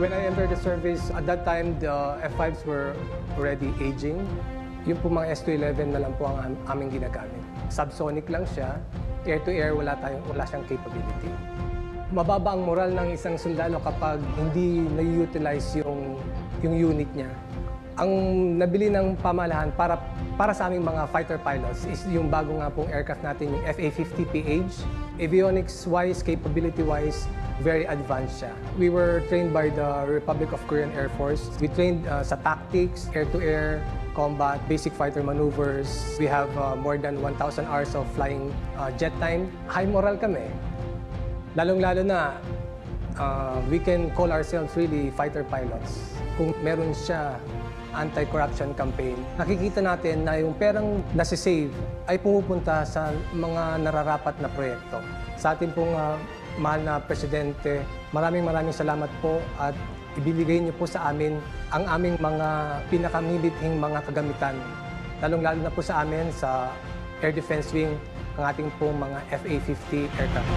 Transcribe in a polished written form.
When I entered the service, at that time, the F5s were already aging. Yung po mga S211 na lang po ang aming ginagamit. Subsonic lang siya, air-to-air, wala siyang capability. Mababa ang moral ng isang sundalo kapag hindi na-utilize yung unit niya. Ang nabili ng pamahalaan para sa aming mga fighter pilots is yung bago nga pong aircraft natin, yung FA-50PH. Avionics-wise, capability-wise, very advanced siya. We were trained by the Republic of Korean Air Force. We trained sa tactics, air-to-air, combat, basic fighter maneuvers. We have more than 1,000 hours of flying jet time. High moral kami. Lalong-lalo na, we can call ourselves really fighter pilots. Kung meron siya anti-corruption campaign, nakikita natin na yung perang nasi-save ay pumupunta sa mga nararapat na proyekto. Sa ating pong mahal na Presidente, maraming salamat po at ibibigay niyo po sa amin ang aming mga pinakamilithing mga kagamitan. Lalong-lalo na po sa amin sa Air Defense Wing, ang ating pong mga FA-50 aircraft.